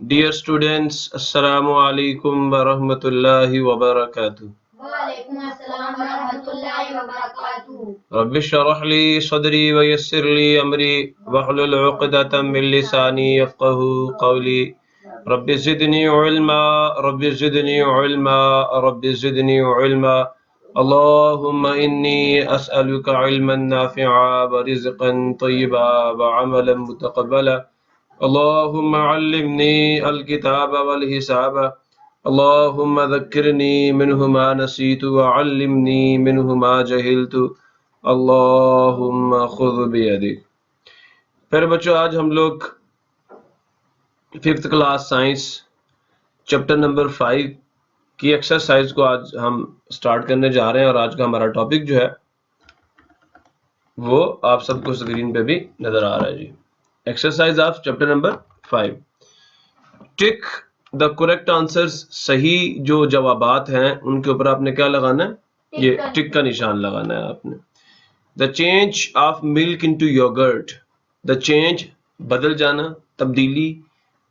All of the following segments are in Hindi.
Dear students, Assalamu alaikum wa rahmatullahi wa barakatuh. वालेकुम अस्सलाम वरहमतुल्लाहि वबरकातुहू। रब्बि श्रह ली सदरी व यस्सिर ली अमरी वहलुल उक़दतम मिन लिसानी यफ़क़हू क़ौली. Rabbi ज़िदनी इल्मा rabbi ज़िदनी इल्मा rabbi ज़िदनी इल्मा. अल्लाहुम्मा इन्नी अस्अलुका इल्मन नाफ़िआ व रिज़्क़न तय्यिबा व अमलन मुतक़ब्बला. अल्लाहुम्मा अल्लिमनी अल-किताब वल हिसाब. अल्लाहुम्मा ज़क्किरनी मिन्हु मा नसीतु व अल्लिमनी मिन्हु मा जहिलतु. अल्लाहुम्मा खुज़ बियदिक. फिर बच्चों, आज हम लोग 5th class science chapter number 5 की एक्सरसाइज को आज हम स्टार्ट करने जा रहे हैं और आज का हमारा टॉपिक जो है वो आप सबको स्क्रीन पे भी नजर आ रहा है जी. Exercise of chapter number 5. Tick the correct answers. सही जो जवाबात हैं उनके ऊपर आपने क्या लगाना है? ये टिक का निशान लगाना है आपने. The change of milk into yogurt. The change बदल जाना, तब्दीली.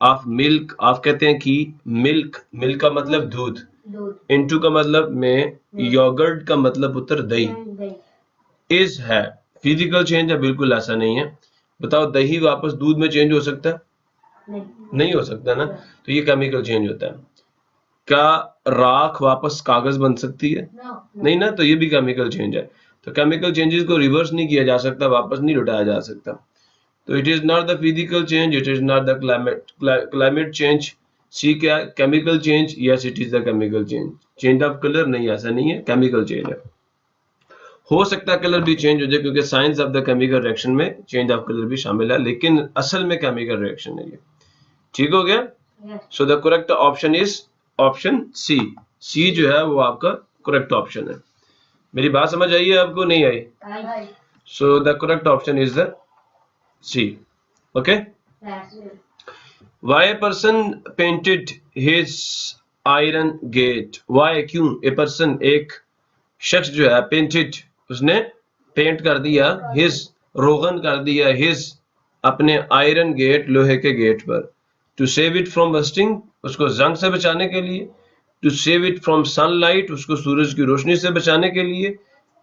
ऑफ मिल्क, आप कहते हैं कि मिल्क, मिल्क का मतलब दूध, इनटू का मतलब में, योगर्ट का मतलब पुत्र दही. इज है फिजिकल चेंज है? बिल्कुल ऐसा नहीं है. बताओ, दही वापस दूध में चेंज हो सकता है? नहीं हो सकता ना. तो ये केमिकल चेंज होता है. क्या राख वापस कागज बन सकती है? नहीं ना. तो ये भी केमिकल चेंज है. तो केमिकल चेंजेस को रिवर्स नहीं किया जा सकता, वापस नहीं लौटाया जा सकता. तो it is not the physical change, it is not the climate change. C क्या? Chemical change. Yes, it is the chemical change. Change of colour नहीं, ऐसा नहीं है, केमिकल चेंज है. हो सकता है कलर भी चेंज हो जाए क्योंकि science of the chemical reaction में चेंज ऑफ कलर भी शामिल है, लेकिन असल में केमिकल रिएक्शन है ये. ठीक हो गया? So the correct option is option C. C जो है वो आपका करेक्ट ऑप्शन है. मेरी बात समझ आई है आपको? नहीं आई? So the correct option is the C. Okay. Why a person painted his iron gate? Why? क्यों? A person, एक शख्स जो है, painted, उसने पेंट कर दिया, his, रोगन कर दिया, his, अपने आयरन गेट, लोहे के गेट पर. To save it from rusting, उसको जंग से बचाने के लिए. To save it from sunlight, उसको सूरज की रोशनी से बचाने के लिए.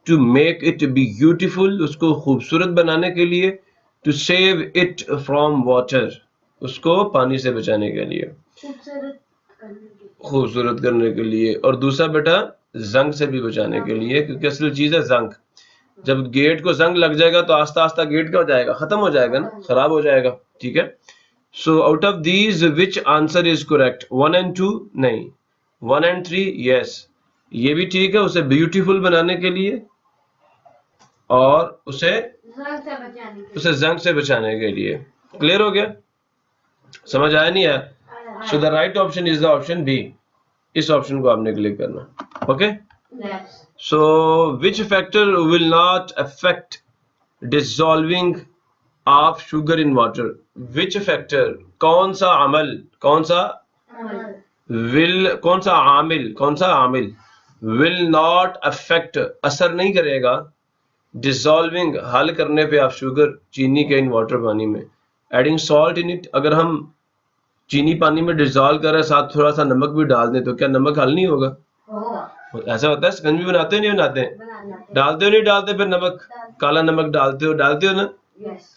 To make it be beautiful, उसको खूबसूरत बनाने के लिए. To save it from water, उसको पानी से बचाने के लिए, खूबसूरत करने के लिए. और दूसरा बेटा जंग से भी बचाने के लिए, क्योंकि असल चीज है जंग. जब गेट को जंग लग जाएगा तो आस्ता आस्ता गेट क्या हो जाएगा? खत्म हो जाएगा ना, खराब हो जाएगा. ठीक है. So out of these which answer is correct? 1 and 2 नहीं, 1 and 3 यस, ये भी ठीक है. उसे ब्यूटीफुल बनाने के लिए और उसे जंग से बचाने के लिए. क्लियर हो गया? समझ आया नहीं है? So the right option is the option B. इस ऑप्शन को आपने क्लिक करना. Okay. So which factor will not affect dissolving of sugar in water? Which factor, कौन सा अमल, कौन सा विल, कौन सा आमिल विल नॉट अफेक्ट, असर नहीं करेगा, डिसॉल्विंग, हल करने पे, ऑफ शुगर, चीनी के, इन वाटर, पानी में. एडिंग सॉल्ट इन इट, अगर हम चीनी पानी में डिसॉल्व कर रहे हैं, साथ थोड़ा सा नमक भी डाल दें तो क्या नमक हल नहीं होगा? ऐसा होता है. शिकंजी बनाते हो नहीं बनाते? डालते हो नहीं डालते? फिर नमक, काला नमक डालते हो ना?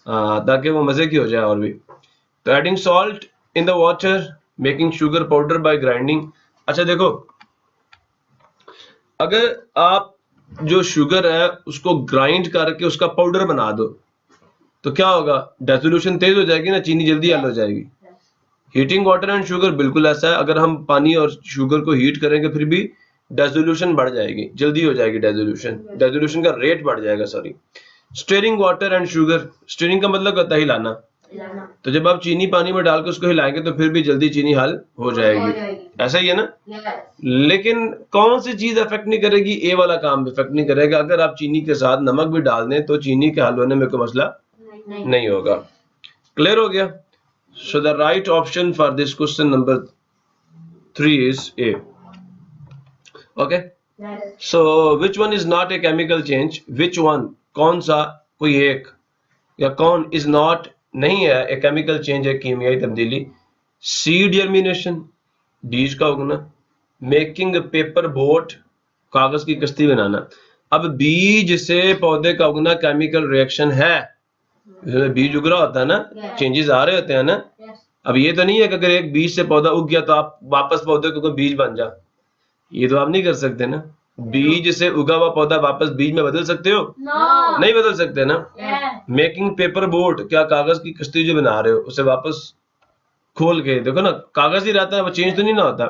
हाँ, ताकि वो मजे की हो जाए और भी. तो adding salt in the water, making sugar powder by grinding. अच्छा देखो, अगर आप जो शुगर है उसको ग्राइंड करके उसका पाउडर बना दो तो क्या होगा? डेसोल्यूशन तेज हो जाएगी ना, चीनी जल्दी हल हो जाएगी. हीटिंग वाटर एंड शुगर बिल्कुल ऐसा है. अगर हम पानी और शुगर को हीट करेंगे फिर भी डेसोल्यूशन बढ़ जाएगी, जल्दी हो जाएगी डेसोल्यूशन का रेट बढ़ जाएगा. Sorry. Steering water and sugar, steering का मतलब होता है हिलाना. तो जब आप चीनी पानी में डाल के उसको हिलाएंगे तो फिर भी जल्दी चीनी हल हो जाएगी. ऐसा ही है ना? लेकिन कौन सी चीज अफेक्ट नहीं करेगी? ए वाला काम इफेक्ट नहीं करेगा. अगर आप चीनी के साथ नमक भी डाल दें तो चीनी के हल होने में कोई मसला नहीं होगा. क्लियर हो गया? So the right option for this question number 3 is A. Okay. So which one is not a chemical change? Which one? कौन सा? कोई एक. या कौन इज नॉट नहीं है, एक केमिकल चेंज है, कीमियाई तब्दीली। सीड जर्मिनेशन, बीज का उगना। मेकिंग पेपर बोट, कागज की कश्ती बनाना। अब बीज से पौधे का उगना केमिकल रिएक्शन है, बीज उग रहा होता है ना, चेंजेस आ रहे होते हैं ना। अब ये तो नहीं है कि अगर एक बीज से पौधा उग गया तो आप वापस पौधे को कोई बीज बन जा, ये तो आप नहीं कर सकते ना। बीज से उगा हुआ पौधा वापस बीज में बदल सकते हो? नहीं बदल सकते ना। मेकिंग पेपर बोट, क्या कागज की कश्ती जो बना रहे हो उसे वापस खोल के देखो ना, कागज ही रहता है, वो चेंज तो नहीं ना होता।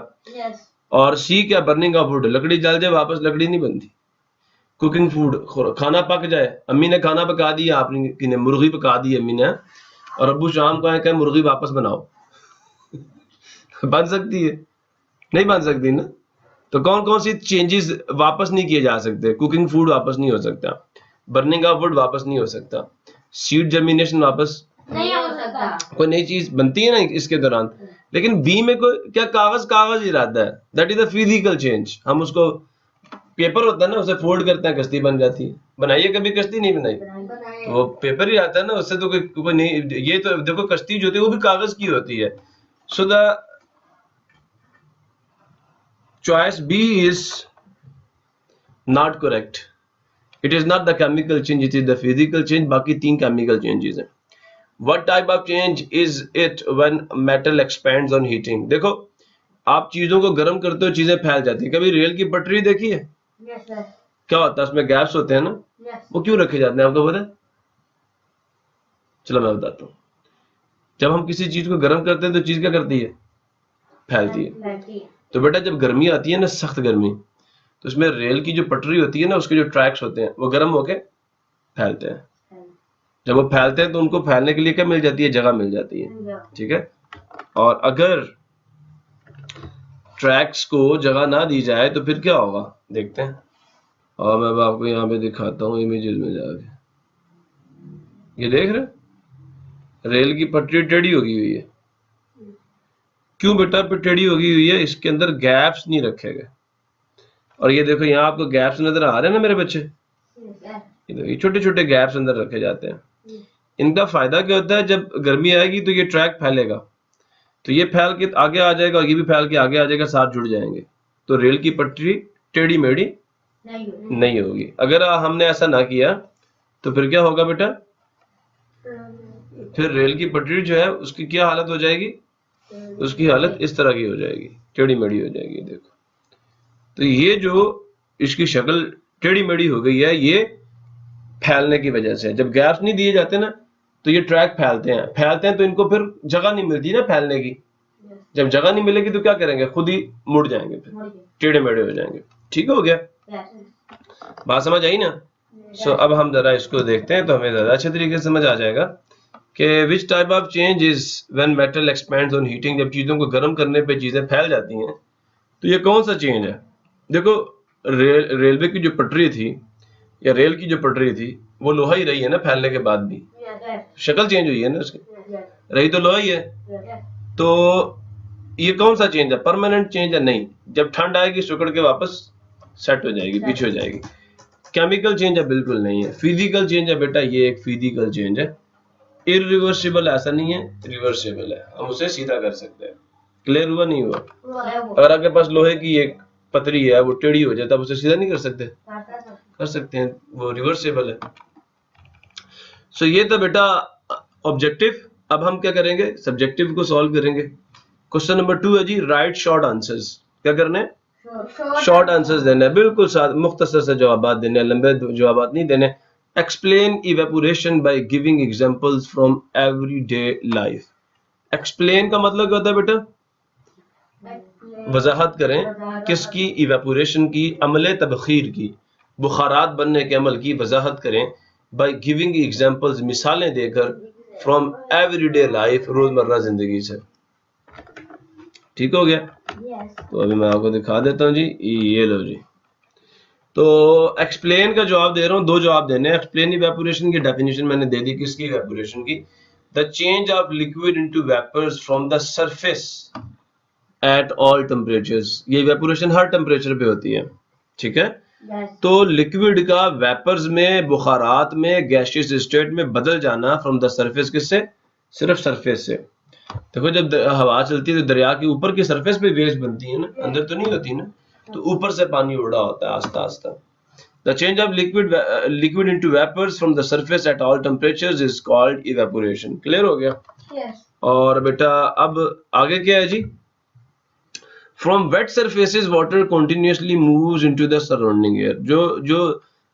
और सी क्या, बर्निंग ऑफ वुड, लकड़ी जल जाए वापस लकड़ी नहीं बनती। कुकिंग फूड, खाना पक जाए, अम्मी ने खाना पका दिया, आपने ने मुर्गी पका दी अम्मी ने, और अब्बू शाम को आए कहे मुर्गी वापस बनाओ बन सकती है? नहीं बन सकती ना। तो कौन कौन सी चेंजेस वापस नहीं किए जा सकते? कुकिंग फूड वापस नहीं हो सकता, बर्निंग ऑफ वुड वापस नहीं हो सकता, सीड जर्मिनेशन वापस नहीं हो सकता। कोई नई चीज बनती है ना इसके दौरान। लेकिन बी में कोई क्या, कागज कागज ही रहता है, that is the physical change. हम उसको, पेपर होता है ना, उसे फोल्ड करते हैं, कश्ती बन जाती है। बनाइए कभी कश्ती? नहीं बनाई, तो वो पेपर ही आता है ना, उससे तो कोई नहीं। ये तो देखो कश्ती जो होती है वो भी कागज की होती है। So the choice B is not correct, it is not the chemical change, it is the physical change. बाकी तीन केमिकल चेंजेस हैं। What type of change is it when metal expands on heating? देखो आप चीजों को गर्म करते हो, चीजें फैल जाती है। कभी रेल की पटरी देखी है? Yes, sir. क्या होता है उसमें, गैप्स होते हैं ना, Yes. वो क्यों रखे जाते हैं आपको पता है? चलो मैं बताता हूँ। जब हम किसी चीज को गर्म करते हैं तो चीज क्या करती है? फैलती है। Flatty. तो बेटा जब गर्मी आती है ना, सख्त गर्मी, तो उसमें रेल की जो पटरी होती है ना, उसके जो ट्रैक्स होते हैं वो गर्म होके फैलते हैं। जब वो फैलते हैं तो उनको फैलने के लिए क्या मिल जाती है? जगह मिल जाती है, ठीक है। और अगर ट्रैक्स को जगह ना दी जाए तो फिर क्या होगा, देखते हैं। और मैं आपको यहाँ पे दिखाता हूँ इमेजेस में जाके, ये देख रहे, रेल की पटरी टेढ़ी होगी हुई है। क्यों बेटा टेढ़ी होगी हुई है? इसके अंदर गैप्स नहीं रखे गए। और ये देखो यहाँ आपको गैप्स नजर आ रहे हैं ना मेरे बच्चे, ये छोटे छोटे गैप्स अंदर रखे जाते हैं। इनका फायदा क्या होता है? जब गर्मी आएगी तो ये ट्रैक फैलेगा, तो ये फैल के आगे आ जाएगा, ये भी फैल के आगे आ जाएगा, साथ जुड़ जाएंगे, तो रेल की पटरी टेढ़ी मेढ़ी नहीं होगी। अगर हमने ऐसा ना किया तो फिर क्या होगा बेटा? फिर रेल की पटरी जो है उसकी क्या हालत हो जाएगी? उसकी हालत इस तरह की हो जाएगी, टेढ़ी मेढ़ी हो जाएगी। देखो तो ये जो इसकी शक्ल टेढ़ी मेढ़ी हो गई है, ये फैलने की वजह से। जब गैप्स नहीं दिए जाते ना तो ये ट्रैक फैलते हैं तो इनको फिर जगह नहीं मिलती ना फैलने की। जब जगह नहीं मिलेगी तो क्या करेंगे? खुद ही मुड़ जाएंगे, फिर टेढ़े मेढ़े हो जाएंगे। ठीक हो गया? बात समझ आई ना? सो अब हम जरा इसको देखते हैं तो हमें ज्यादा अच्छे तरीके से समझ आ जाएगा कि which type of change is when metal expands on heating. जब चीजों को गर्म करने पे चीजें फैल जाती हैं तो ये कौन सा चेंज है? देखो रेलवे की जो पटरी थी या रेल की जो पटरी थी वो लोहा ही रही है ना, फैलने के बाद भी शक्ल चेंज हुई है ना उसकी, रही तो लोहा ही है। तो ये कौन सा चेंज है? परमानेंट चेंज है? नहीं, जब ठंड आएगी सुकड़ के वापस सेट हो जाएगी, पीछे हो जाएगी। केमिकल चेंज है? बिल्कुल नहीं है। फिजिकल चेंज है बेटा, ये एक फिजिकल चेंज है। इरिवर्सिबल ऐसा नहीं है, रिवर्सिबल है, हम उसे सीधा कर सकते हैं। क्लियर हुआ नहीं हुआ? अगर आपके पास लोहे की एक पतरी है, वो टेढ़ी हो जाए तब उसे सीधा नहीं कर सकते? कर सकते हैं, वो रिवर्सिबल है। सो ये तो बेटा ऑब्जेक्टिव। अब हम क्या करेंगे? सब्जेक्टिव को सॉल्व करेंगे। क्वेश्चन नंबर 2 है जी, राइट शॉर्ट आंसर्स। क्या करने हैं? शॉर्ट आंसर्स देने, बिल्कुल मुख्तसर से जवाब देने, लंबे जवाब नहीं देने। Explain evaporation by giving examples from everyday life. Explain का मतलब क्या होता है बेटा? वजाहत करें किसकी? इवेपोरेशन की, अमले तबखीर की, बुखारात बनने के अमल की वजाहत करें। बाय गिविंग एग्जांपल्स, मिसालें देकर, फ्रॉम एवरीडे लाइफ, रोजमर्रा जिंदगी से। ठीक हो गया? तो अभी मैं आपको दिखा देता हूं जी, ये लो जी। तो एक्सप्लेन का जवाब दे रहा हूं, दो जवाब देने हैं। एक्सप्लेन इवेपोरेशन की डेफिनेशन मैंने दे दी, किसकी? इवेपोरेशन की। The change of liquid into vapours from the surface at all temperatures. ये इवेपोरेशन हर टेम्परेचर पे होती है, ठीक है। Yes. तो लिक्विड का वेपर्स में, बुखारात में, गैसियस स्टेट में बदल जाना फ्रॉम द सरफेस, किससे? सिर्फ सरफेस से। देखो जब हवा चलती है तो दरिया के ऊपर की सरफेस पे वेव्स बनती है ना, अंदर तो नहीं होती ना, तो ऊपर से पानी उड़ रहा होता है आस्ता आस्ता। The change of liquid into vapours from the surface at all temperatures is called evaporation. Clear हो गया? Yes. और बेटा अब आगे क्या है जी? From wet surfaces water continuously moves into the surrounding air.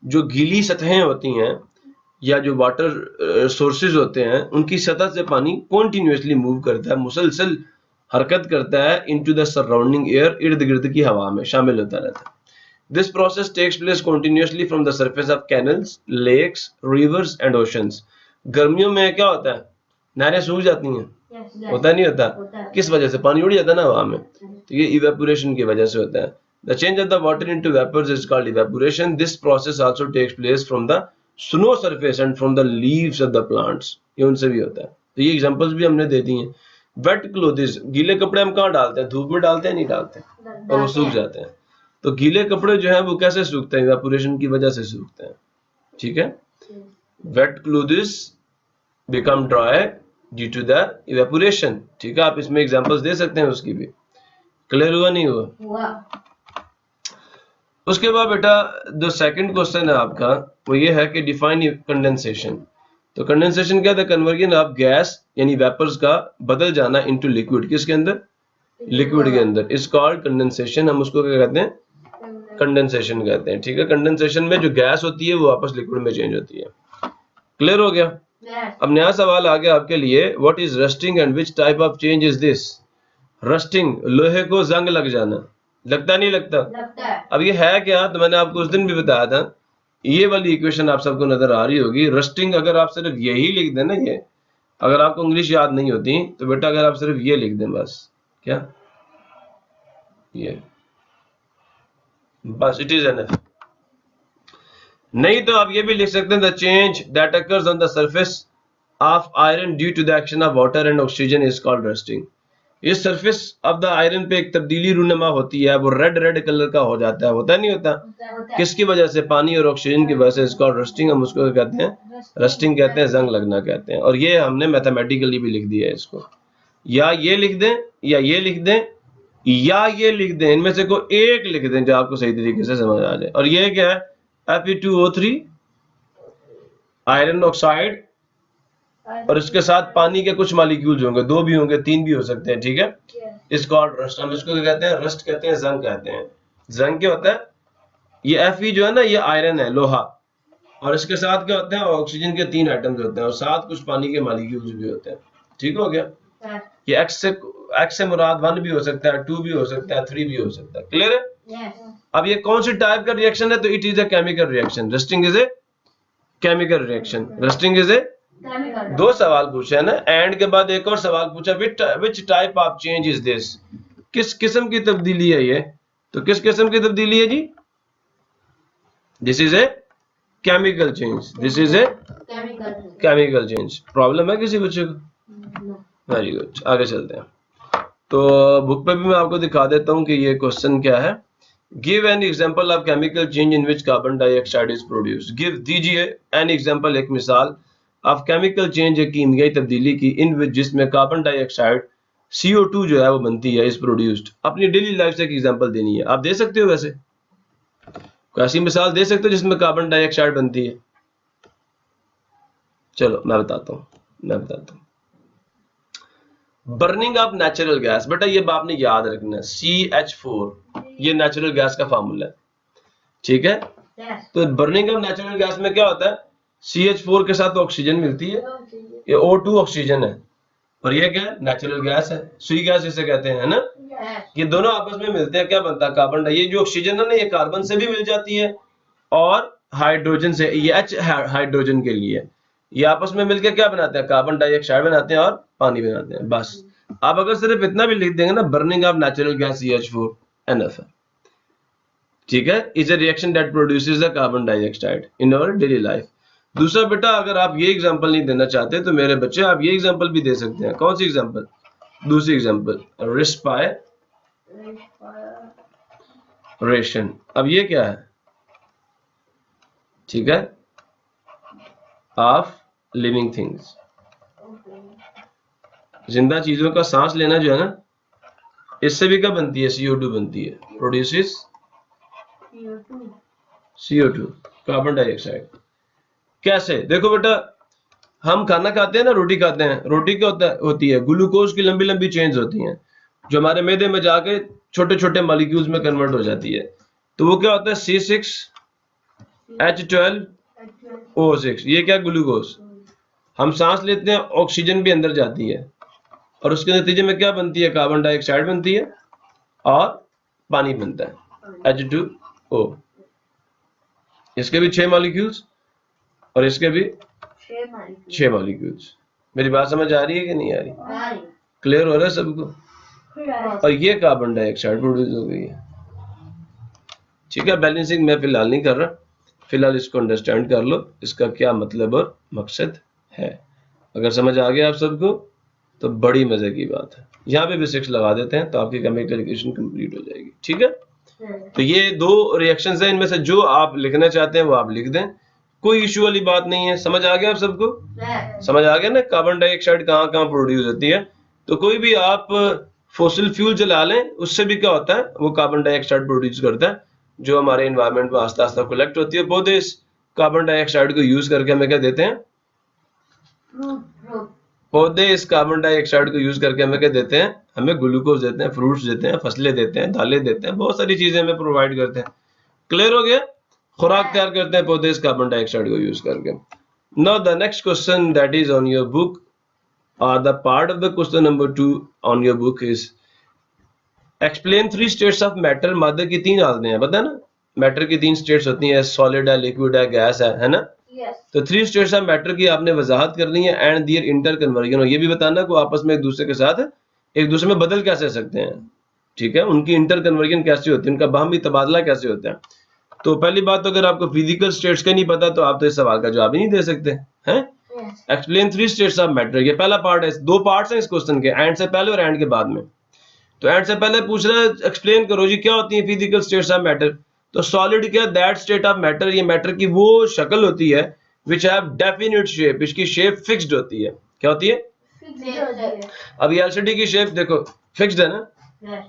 जो गीली सतहें होती हैं या जो वाटर सोर्सेज होते हैं, उनकी सतह से पानी कॉन्टिन्यूसली मूव करता है, मुसलसल हरकत करता है इनटू द सराउंडिंग एयर, इर्द गिर्द की हवा में शामिल होता रहता है। This process takes place continuously from the surface of canals, lakes, rivers and oceans. गर्मियों में क्या होता है? नहरें सूख जाती हैं, Yes. होता नहीं होता? होता है। किस वजह से? पानी उड़ जाता है ना हवा में, तो ये इवेपोरेशन की वजह से होता है। The change of the water into vapours is called evaporation. This process also takes place from the snow surface and from the leaves of the plants. ये उनसे भी होता है। तो ये एग्जांपल्स भी हमने दे दी हैं। वेट क्लोथ्स, गीले कपड़े हम कहाँ डालते हैं? धूप में डालते हैं? नहीं डालते, और वो सूख जाते हैं। तो गीले कपड़े जो है वो कैसे सूखते हैं? इवेपोरेशन की वजह से सूखते हैं। ठीक है? Wet clothes become dry due to the evaporation. ठीक है? आप इसमें एग्जांपल्स दे सकते हैं उसकी भी। क्लियर हुआ नहीं हुआ? हुआ। उसके बाद बेटा जो सेकंड क्वेश्चन है आपका वो ये है कि डिफाइन कंडेंसेशन। तो कंडेंसेशन क्या था? कन्वर्जन ऑफ गैस यानी वेपर्स का बदल जाना इनटू लिक्विड। किसके अंदर? लिक्विड के अंदर। Is called condensation. हम उसको क्या कहते हैं? कंडेंसेशन कहते हैं। ठीक है? कंडेंसेशन में जो गैस होती है वो वापस लिक्विड में चेंज होती है। क्लियर हो गया? Yes. अब नया सवाल आ गया आपके लिए। What is rusting and which type of change is this? Rusting, लोहे को जंग लग जाना। लगता नहीं लगता? लगता है। अब ये है क्या? तो मैंने आपको उस दिन भी बताया था। ये वाली इक्वेशन आप सबको नजर आ रही होगी। रस्टिंग अगर आप सिर्फ यही लिख दें ना, ये अगर आपको इंग्लिश याद नहीं होती तो बेटा अगर आप सिर्फ ये लिख दें बस, क्या ये, बस इट इज एनफ। नहीं तो आप ये भी लिख सकते हैं the change that occurs on the surface of iron due to the action of water and oxygen is called rusting. इस सरफेस ऑफ द आयरन पे एक तब्दीली रूनुमा होती है, वो रेड रेड कलर का हो जाता है। होता नहीं होता? होता है। किसकी वजह से? पानी और ऑक्सीजन की वजह से। इसको रस्टिंग, हम उसको क्या कहते हैं? रस्टिंग कहते हैं, जंग लगना कहते हैं। और ये हमने मैथमेटिकली भी लिख दिया है इसको। या ये लिख दें, या ये लिख दें, या ये लिख दें, इनमें से कोई एक लिख दें जो आपको सही तरीके से समझ आ जाए। और ये क्या है? Fe2O3 आयरन ऑक्साइड, और इसके साथ पानी के कुछ मॉलिक्यूल्स होंगे, 2 भी होंगे, 3 भी हो सकते हैं। ठीक है? इस कॉल्ड रस्ट। हम इसको क्या कहते हैं? रस्ट कहते हैं, जंग कहते हैं। जंग क्या होता है? ये Fe जो है ना, ये आयरन है, लोहा, और इसके साथ क्या होते हैं? ऑक्सीजन के 3 एटम्स होते हैं, और साथ कुछ पानी के मॉलिक्यूल्स भी होते हैं। ठीक हो गया? ये X से मुराद 1 भी हो सकता है, 2 भी हो सकता है, 3 भी हो सकता है। क्लियर है? Yes. अब ये कौन सी टाइप का रिएक्शन है? तो it is a chemical reaction. Rusting is a chemical reaction. Rusting is a, Chemical. 2 सवाल पूछे है ना, एंड के बाद एक और सवाल पूछा, which type of change is this? किस किस्म की तब्दीली है ये? तो किस किस्म की तब्दीली है जी? This is a chemical change. This is a Chemical. Chemical change. Problem है किसी बच्चे को? No. वेरी गुड, आगे चलते हैं। तो बुक पे भी मैं आपको दिखा देता हूं कि ये क्वेश्चन क्या है। Give an example of chemical change in which carbon dioxide is produced. Give, दीजिए एन एग्जांपल, एक मिसाल, ऑफ केमिकल चेंज, एक कीमियाई तब्दीली की, इन विच जिसमें कार्बन डाइऑक्साइड CO2 जो है वो बनती है, इज प्रोड्यूस्ड। अपनी डेली लाइफ से एक एग्जांपल देनी है। आप दे सकते हो, वैसे कोई ऐसी मिसाल दे सकते हो जिसमें कार्बन डाइऑक्साइड बनती है? चलो मैं बताता हूं। Burning of natural gas. बेटा ये आपने याद रखना है, CH4 ये नेचुरल गैस का फार्मूला है। ठीक है? Yes. तो बर्निंग ऑफ नेचुरल गैस में क्या होता है? CH4 के साथ ऑक्सीजन मिलती है, ये O2 ऑक्सीजन है, और ये क्या है? नेचुरल गैस है, सुई गैस जिसे कहते हैं, है ना? Yes. ये दोनों आपस में मिलते हैं, क्या बनता है? Carbon dioxide. ये जो ऑक्सीजन है ना, ये कार्बन से भी मिल जाती है और हाइड्रोजन से, ये H हाइड्रोजन के लिए, ये आपस में मिलकर क्या बनाते हैं? कार्बन डाइऑक्साइड बनाते हैं और पानी बनाते हैं। बस आप अगर सिर्फ इतना भी लिख देंगे ना, burning of natural gas CH4 enough है। ठीक है? Is a reaction that produces the carbon dioxide in our daily life. दूसरा बेटा, अगर आप ये एग्जांपल नहीं देना चाहते तो मेरे बच्चे आप ये एग्जांपल भी दे सकते हैं। कौन सी एग्जांपल? दूसरी एग्जांपल, रेस्पिरेशन। अब ये क्या है? ठीक है, ऑफ लिविंग थिंग्स। जिंदा चीजों का सांस लेना जो है ना, इससे भी क्या बनती है? CO2 बनती है, प्रोड्यूसेस CO2, कार्बन डाइऑक्साइड। कैसे? देखो बेटा, हम खाना खाते हैं ना, रोटी खाते हैं, रोटी क्या होती है? ग्लूकोज की लंबी लंबी चेन्स होती हैं जो हमारे मैदे में जाके छोटे छोटे मॉलिक्यूल्स में कन्वर्ट हो जाती है। तो वो क्या होता है? C6H12O6, ये क्या? ग्लूकोज। हम सांस लेते हैं, ऑक्सीजन भी अंदर जाती है और उसके नतीजे में क्या बनती है? कार्बन डाइऑक्साइड बनती है और पानी बनता है, H2O। इसके भी 6 मॉलिक्यूल्स और इसके भी 6 मॉलिक्यूल्स। मेरी बात समझ आ रही है कि नहीं आ रही? क्लियर हो रहा है सबको? और ये कार्बन डाइऑक्साइड प्रोड्यूस हो गई है। ठीक है, बैलेंसिंग मैं फिलहाल नहीं कर रहा, फिलहाल इसको अंडरस्टैंड कर लो, इसका क्या मतलब और मकसद है। अगर समझ आ गया आप सबको तो बड़ी मजे की बात है। यहाँ पे भी 6 लगा देते हैं तो आपकी केमिकल इक्वेशन कंप्लीट हो जाएगी। ठीक है, तो ये 2 रिएक्शंस हैं, इनमें से जो आप लिखना चाहते हैं वो आप लिख दें, कोई इश्यू वाली बात नहीं है। समझ आ गया आप सबको? समझ आ गया ना कार्बन डाइऑक्साइड कहाँ कहाँ प्रोड्यूस होती है। तो कोई भी आप फॉसिल फ्यूल जला लें, उससे भी क्या होता है? वो कार्बन डाइऑक्साइड प्रोड्यूस करता है जो हमारे एनवायरनमेंट में आस्ता आस्ता कलेक्ट होती है। पौधे इस कार्बन डाइऑक्साइड को यूज करके हमें क्या देते हैं? पौधे इस कार्बन डाइऑक्साइड को यूज करके हमें क्या देते हैं? हमें ग्लूकोज देते हैं, फ्रूट्स देते हैं, फसलें देते हैं, दालें देते हैं, बहुत सारी चीजें हमें प्रोवाइड करते हैं। क्लियर हो गया? खुराक तैयार करते हैं पौधे इस कार्बन डाइऑक्साइड को यूज करके। Now the next question that is on your book, और the part of the question number 2 on your book is explain 3 states of matter. मादे की 3 हालतें हैं, पता है ना? मैटर की 3 स्टेट्स होती हैं, सॉलिड है, लिक्विड है, गैस है ना? तो 3 स्टेट्स ऑफ मैटर की आपने वजाहत करनी है एंड देयर इंटर कन्वर्जन, और ये भी बताना को आपस में एक दूसरे के साथ एक दूसरे में बदल कैसे सकते हैं। ठीक है, उनकी इंटर कन्वर्जन कैसे होती है, उनका बाहमी तबादला कैसे होता है। तो पहली बात तो अगर आपको फिजिकल स्टेट्स का नहीं पता तो आप तो इस सवाल का जवाब ही नहीं दे सकते हैं। एक्सप्लेन 3 स्टेट्स ऑफ मैटर, ये पहला पार्ट है। 2 पार्ट्स हैं इस क्वेश्चन के, एंड से पहले और एंड के बाद में। तो एंड से पहले पूछ रहा है एक्सप्लेन करो जी क्या होती है फिजिकल स्टेट्स ऑफ मैटर। तो सॉलिड क्या? दैट स्टेट ऑफ मैटर, ये मैटर की वो शक्ल होती है विच हैव डेफिनिट शेप, इसकी शेप फिक्स्ड होती है। क्या होती है? अब ये एलसीडी की शेप देखो फिक्स्ड है ना,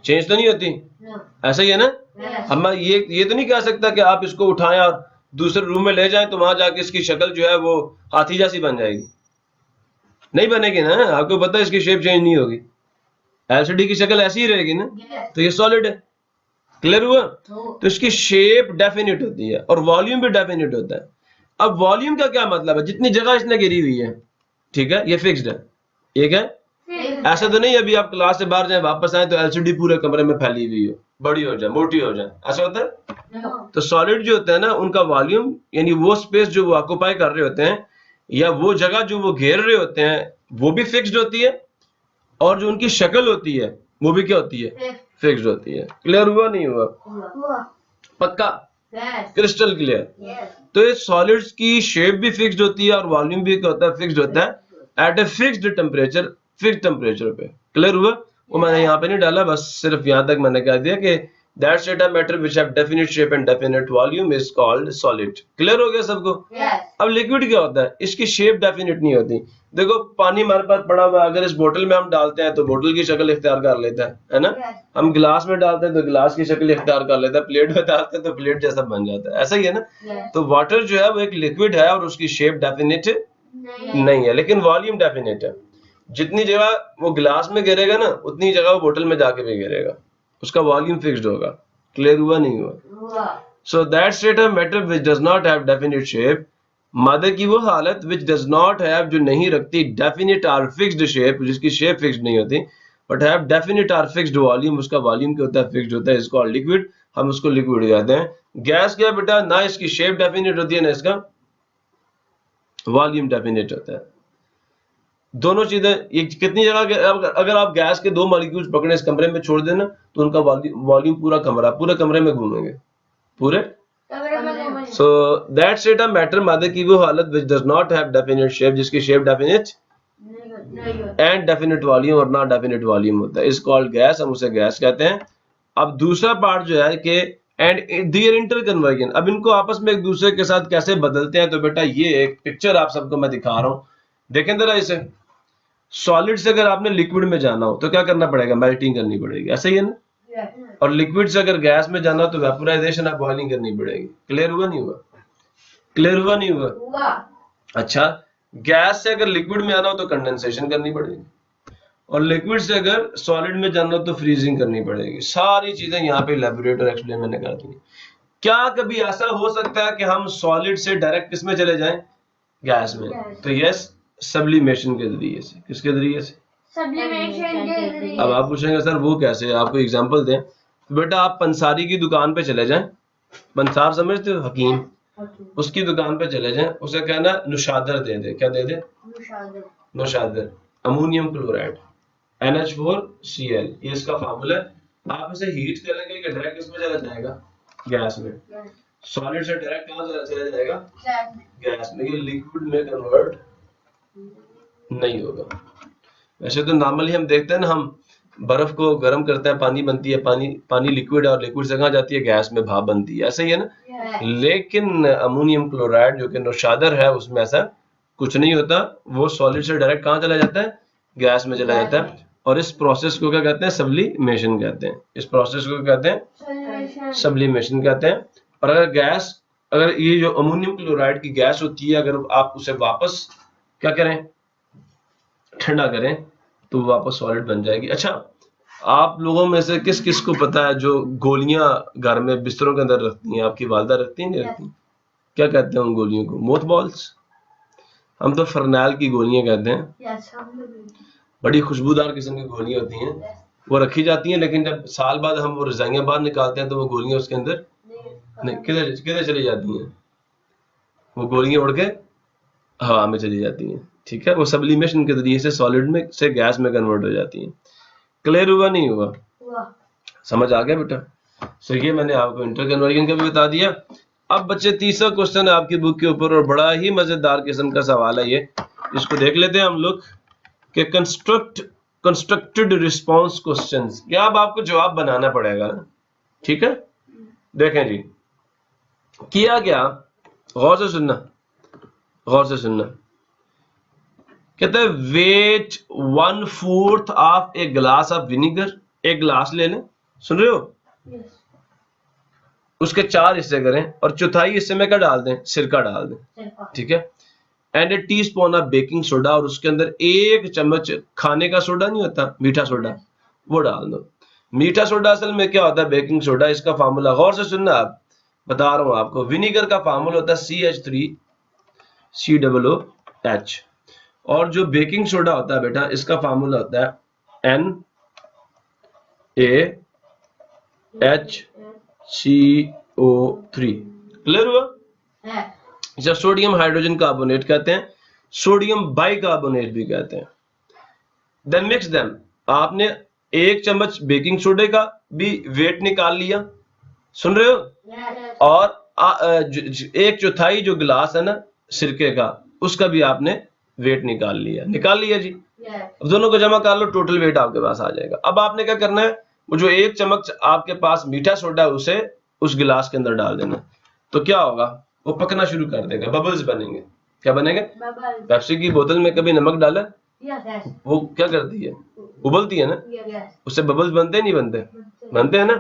चेंज तो नहीं होती, ऐसा ही है ना। हम ये तो नहीं कह सकता कि आप इसको उठाएं और दूसरे रूम में ले जाएं तो वहां जाके इसकी शक्ल जो है वो हाथी जैसी बन जाएगी, नहीं बनेगी ना। आपको पता है इसकी शेप चेंज नहीं होगी, एलसीडी की शक्ल ऐसी ही रहेगी ना। तो ये सॉलिड है, क्लियर हुआ? तो इसकी शेप डेफिनिट होती है और वॉल्यूम भी डेफिनिट होता है। अब वॉल्यूम का क्या मतलब है? जितनी जगह इसने घेरी हुई है, ठीक है, ये फिक्स्ड है। एक है, ऐसा तो नहीं अभी आप क्लास से बाहर जाए वापस आए तो एलसीडी पूरे कमरे में फैली हुई हो, बड़ी हो जाए, मोटी हो जाए, ऐसा होता है? तो सॉलिड जो होता है ना, उनका वॉल्यूम यानी वो स्पेस जो वो ऑक्यूपाई कर रहे होते हैं या वो जगह जो वो घेर रहे होते हैं वो भी फिक्स्ड होती है, और जो उनकी शक्ल होती है वो भी क्या होती है? फिक्स्ड होती है। क्लियर हुआ नहीं हुआ? पक्का? Crystal clear. तो ये सॉलिड्स की शेप भी फिक्स्ड होती है और वॉल्यूम भी क्या होता है? फिक्स्ड होता है at a fixed temperature, fixed temperature पे। क्लियर हुआ? वो मैंने यहाँ पे नहीं डाला, बस सिर्फ यहाँ तक मैंने कह दिया कि that state of matter which have definite shape and definite volume is called solid. Clear हो गया सबको? अब लिक्विड क्या होता है? इसकी शेप डेफिनिट नहीं होती। देखो पानी हमारे पास पड़ा हुआ, अगर इस बोतल में हम डालते हैं तो बोतल की शक्ल इख्तियार कर लेता है ना। हम गिलास में डालते हैं तो गिलास की शक्ल इख्तियार कर लेता है, प्लेट में डालते हैं तो प्लेट जैसा बन जाता है, ऐसा ही है ना। तो वाटर जो है वो एक लिक्विड है और उसकी शेप डेफिनिट नहीं है, लेकिन वॉल्यूम डेफिनिट है। जितनी जगह वो गिलास में गिरेगा ना उतनी जगह वो बोतल में जाके भी गिरेगा, उसका वॉल्यूम फिक्स्ड होगा। क्लियर हुआ नहीं हुआ? So that state of matter which does not have definite shape, मादे की वो हालत which does not have, जो नहीं रखती definite or fixed shape, जिसकी shape fixed नहीं होती, but have definite or fixed volume, उसका volume क्या होता है? fixed होता है, इसको called liquid, हम उसको liquid कहते हैं। गैस क्या बेटा? ना इसकी shape definite होती है ना इसका volume definite होता है। दोनों चीजें ये कितनी जगह, अगर आप गैस के 2 मॉलिक्यूल्स पकड़े इस कमरे में छोड़ देना तो उनका वॉल्यूम पूरे कमरे में घूमेंगे, पूरे। So that state of matter मादे की वो हालत which does not have definite shape, जिसकी shape definite and definite volume और ना definite volume होता है, is called gas, हम उसे गैस कहते हैं। अब दूसरा पार्ट जो है कि एंड देयर इंटर कन्वर्जन। अब इनको आपस में एक दूसरे के साथ कैसे बदलते हैं, तो बेटा ये एक पिक्चर आप सबको मैं दिखा रहा हूं, देखें जरा इसे। सॉलिड से अगर आपने लिक्विड में जाना हो तो क्या करना पड़ेगा, मेल्टिंग करनी पड़ेगी, ऐसा ही है ना। और लिक्विड से अगर गैस में जाना हो तो वेपोराइजेशन या बॉइलिंग करनी पड़ेगी। क्लियर हुआ नहीं हुआ, क्लियर हुआ नहीं हुआ। अच्छा, गैस से अगर लिक्विड में आना हो तो कंडेंसेशन करनी पड़ेगी, और लिक्विड से अगर सॉलिड में जाना हो तो फ्रीजिंग करनी पड़ेगी। सारी चीजें यहाँ पे इलैबोरेट और एक्सप्लेन मैंने कर दी। क्या कभी ऐसा हो सकता है कि हम सॉलिड से डायरेक्ट किस में चले जाएं, गैस में? तो यस, सब्लिमेशन के जरिए से। किसके जरिए से? सब्लिमेशन के जरिए। अब आप पूछेंगे सर वो कैसे, आपको एग्जांपल दें। तो बेटा आप पंसारी की दुकान पे चले जाएं, पंसार समझते हो, हकीम, उसकी दुकान पे चले जाएं, उसे कहना नुशादर दे दे। क्या दे दे? नुशादर, अमोनियम क्लोराइड, NH4Cl, ये इसका फार्मूला है। आप इसे हीट करेंगे कि डायरेक्ट किसमें चला जाएगा, गैस में। सॉलिड से डायरेक्ट कहां चला जाएगा, गैस में। ये लिक्विड में कन्वर्ट नहीं होगा। वैसे तो नॉर्मली हम देखते हैं ना, हम बर्फ को गर्म करते हैं, पानी बनती है, पानी लिक्विड है, और लिक्विड से कहां जाती है, गैस में भाप बनती है, ऐसा ही है ना। लेकिन अमोनियम क्लोराइड जो कि नौशादर है, उसमें ऐसा कुछ नहीं होता। वो सॉलिड से डायरेक्ट कहां चला जाता है, गैस में चला जाता है। और इस प्रोसेस को क्या कहते हैं, सब्लिमेशन कहते हैं। इस प्रोसेस को क्या कहते हैं, सब्लिमेशन कहते हैं। और अगर ये जो अमोनियम क्लोराइड की गैस होती है, अगर आप उसे वापस क्या करें, ठंडा करें, तो वापस सॉलिड बन जाएगी। अच्छा, आप लोगों में से किस किस को पता है जो गोलियां घर में बिस्तरों के अंदर रखती हैं, आपकी वालदा रखती हैं, नहीं रखती? क्या कहते हैं उन गोलियों को? Moth balls. हम तो फरनैल की गोलियां कहते हैं। बड़ी खुशबूदार किस्म की गोलियां होती हैं, वो रखी जाती हैं, लेकिन जब साल बाद हम वो रजाइयां बाहर निकालते हैं तो वो गोलियां उसके अंदर नहीं, किधर चली जाती हैं, वो गोलियां उड़ के हवा में चली जाती हैं। ठीक है, वो सब्लिमेशन के जरिए से सॉलिड में से गैस में कन्वर्ट हो जाती हैं। क्लियर हुआ नहीं हुआ, समझ आ गया बेटा? सो ये मैंने आपको इंटर कन्वर्जन का भी बता दिया। अब बच्चे तीसरा क्वेश्चन है आपकी बुक के ऊपर, और बड़ा ही मजेदार किस्म का सवाल है ये, इसको देख लेते हैं हम लोग कि कंस्ट्रक्टेड रिस्पॉन्स क्वेश्चंस। क्या अब आपको जवाब बनाना पड़ेगा ना, ठीक है। देखें जी, किया गया, गौर से सुनना, गौर से सुनना। कहते हैं weight 1/4 of a glass of vinegar. एक ग्लास ले लें, सुन रहे हो? उसके 4 हिस्से करें और चौथाई हिस्से में क्या डाल दें, सिरका डाल दें, ठीक है। And A teaspoon of baking soda, और उसके अंदर 1 चम्मच खाने का सोडा नहीं होता, मीठा सोडा, वो डाल दो। मीठा सोडा असल में क्या होता है, बेकिंग सोडा। इसका फार्मूला गौर से सुनना, आप बता रहा हूं आपको। विनीगर का फार्मूला होता है CH3COOH, और जो बेकिंग सोडा होता है बेटा, इसका फार्मूला होता है NaHCO3। क्लियर हुआ? इसे सोडियम हाइड्रोजन कार्बोनेट कहते हैं, सोडियम बाइकार्बोनेट भी कहते हैं। Then mix them. आपने 1 चम्मच बेकिंग सोडे का भी वेट निकाल लिया, सुन रहे हो? और 1/4 जो गिलास है ना सिरके का, उसका भी आपने वेट निकाल लिया जी। अब दोनों को जमा कर लो, टोटल वेट आपके पास आ जाएगा। अब आपने क्या करना है, वो जो 1 चम्मच आपके पास मीठा सोडा है, उसे उस गिलास के अंदर डाल देना। तो क्या होगा, वो पकना शुरू कर देगा, बबल्स बनेंगे। क्या बनेंगे? पेप्सी की बोतल में कभी नमक डाला, वो क्या करती है, उबलती है ना, उससे बबल्स बनते नहीं बनते? बनते हैं ना।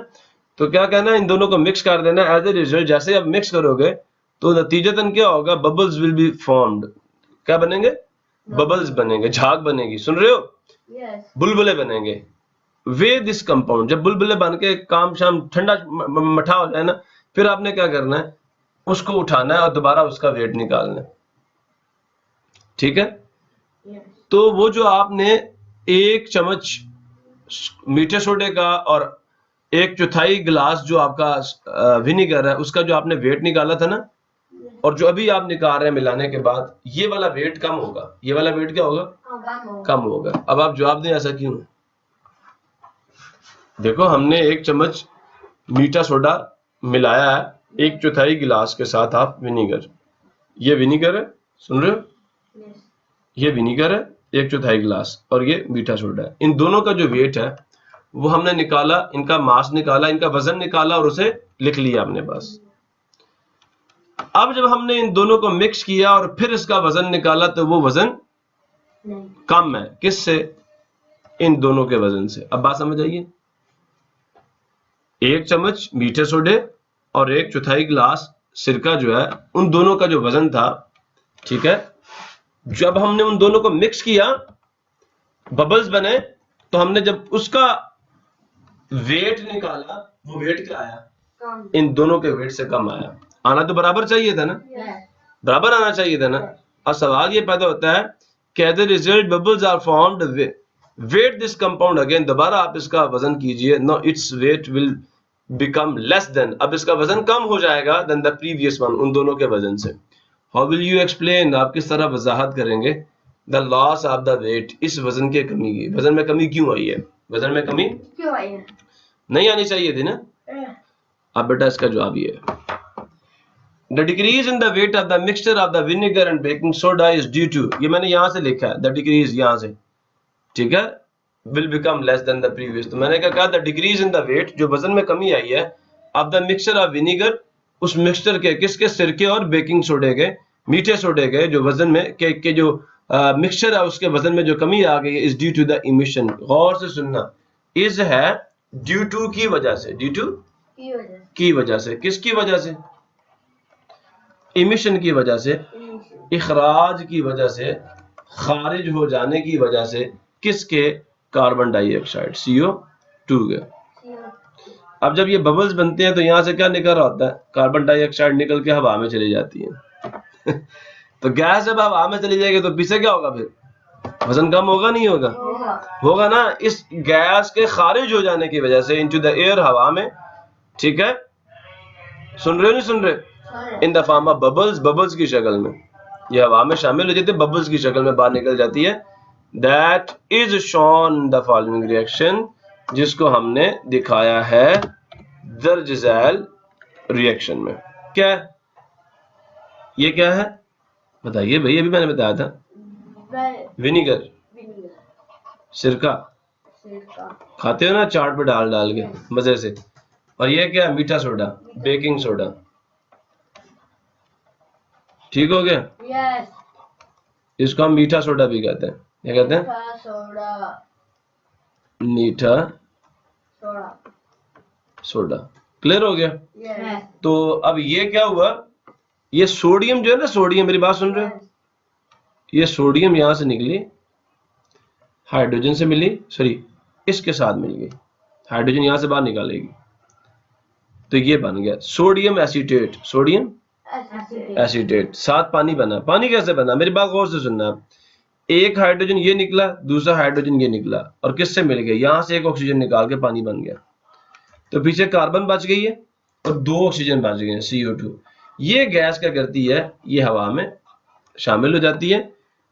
तो क्या कहना है, इन दोनों को मिक्स कर देना। एज ए रिजल्ट जैसे आप मिक्स करोगे तो नतीजतन क्या होगा, बबल्स विल बी फॉर्म्ड। क्या बनेंगे? बबल्स बनेंगे, झाग बनेगी, सुन रहे हो? बुलबुले बनेंगे। वे दिस कंपाउंड, जब बुलबुले बन के काम शाम ठंडा मठा हो जाए ना, फिर आपने क्या करना है, उसको उठाना है और दोबारा उसका वेट निकालना है, ठीक है। तो वो जो आपने 1 चम्मच मीठे सोडे का और 1/4 गिलास जो आपका विनीगर है, उसका जो आपने वेट निकाला था ना, और जो अभी आप निकाल रहे हैं मिलाने के बाद, ये वाला वेट कम होगा। ये वाला वेट क्या होगा, कम होगा। अब आप जवाब दें, ऐसा क्यों है? देखो, हमने 1 चम्मच मीठा सोडा मिलाया है 1/4 गिलास के साथ आप विनीगर। ये विनीगर है, सुन रहे हो? ये विनीगर है 1/4 गिलास, और ये मीठा सोडा है। इन दोनों का जो वेट है वो हमने निकाला, इनका मास निकाला, इनका वजन निकाला और उसे लिख लिया अपने पास। अब जब हमने इन दोनों को मिक्स किया और फिर इसका वजन निकाला तो वो वजन कम है, किससे? इन दोनों के वजन से। अब बात समझ आइए, 1 चम्मच मीठे सोडे और 1/4 गिलास सिरका जो है, उन दोनों का जो वजन था, ठीक है, जब हमने उन दोनों को मिक्स किया, बबल्स बने, तो हमने जब उसका वेट निकाला, वो वेट क्या आया? इन दोनों के वेट से कम आया। आना तो बराबर चाहिए था ना, बराबर आना चाहिए था ना। अब सवाल ये पैदा होता है कि the result bubbles are formed, weight this compound again, दोबारा आप इसका वजन कीजिए, no its weight will become less than, अब इसका वजन कम हो जाएगा देन द प्रीवियस वन, उन दोनों के वजन से। हाउ विल यू एक्सप्लेन, आप किस तरह वजाहत करेंगे the loss of the weight, इस वजन के कमी की, वजन में कमी क्यों आई है? वजन में कमी क्यों आई है? नहीं आनी चाहिए थी ना। अब बेटा इसका जवाब ये है, the decrease in the weight of the mixture of the vinegar and baking soda is due to, ये मैंने यहां से लिखा है, द डिक्रीज यहां से, ठीक है, will become less than the previous, तो मैंने क्या कहा, the decrease in the weight, जो वजन में कमी आई है, of the mixture of vinegar, उस मिक्सचर के, किसके? सिरके और बेकिंग सोडे के, मीठे सोडे के, जो वजन में के जो मिक्सचर है उसके वजन में जो कमी आ गई है, is due to the emission. गौर से सुनना, इज है ड्यू टू की वजह से, ड्यू टू की वजह से, किसकी वजह से? इमिशन की वजह से, इखराज की वजह से, खारिज हो जाने की वजह से, किसके? कार्बन डाइऑक्साइड, CO2 के। अब जब ये बबल्स बनते हैं तो यहां से क्या निकल रहा होता है? कार्बन डाइऑक्साइड निकल के हवा में चली जाती है तो गैस जब हवा में चली जाएगी तो पीछे क्या होगा? फिर वजन कम होगा नहीं होगा? होगा ना। इस गैस के खारिज हो जाने की वजह से इनटू द एयर, हवा में, ठीक है, सुन रहे हो नहीं सुन रहे? In the form of bubbles, bubbles की शक्ल में, ये हवा में शामिल हो जाती है, बबल्स की शक्ल में बाहर निकल जाती है। That is shown the following reaction, जिसको हमने दिखाया है दर्ज झैल रिएक्शन में। क्या है ये? क्या है बताइए भाई, अभी मैंने बताया था, विनेगर, सिरका खाते हो ना चाट पे डाल डाल के मजे से, और ये क्या? मीठा सोडा, बेकिंग सोडा, ठीक हो गया? यस, इसको हम मीठा सोडा भी कहते हैं। क्या कहते हैं? मीठा सोडा। क्लियर हो गया? यस। तो अब ये क्या हुआ, ये सोडियम जो है ना, सोडियम, मेरी बात सुन रहे हो? ये सोडियम यहां से निकली, हाइड्रोजन से मिली, सॉरी इसके साथ मिल गई, हाइड्रोजन यहां से बाहर निकालेगी, तो ये बन गया सोडियम एसीटेट, सोडियम एसीटेट, साथ पानी बना। पानी कैसे बना? मेरी बात गौर से सुनना, एक हाइड्रोजन ये निकला, दूसरा हाइड्रोजन ये निकला, और किससे मिल गया? यहां से एक ऑक्सीजन निकाल के पानी बन गया, तो पीछे कार्बन बच गई है और 2 ऑक्सीजन बच गए हैं, CO2। ये गैस क्या करती है? ये हवा में शामिल हो जाती है,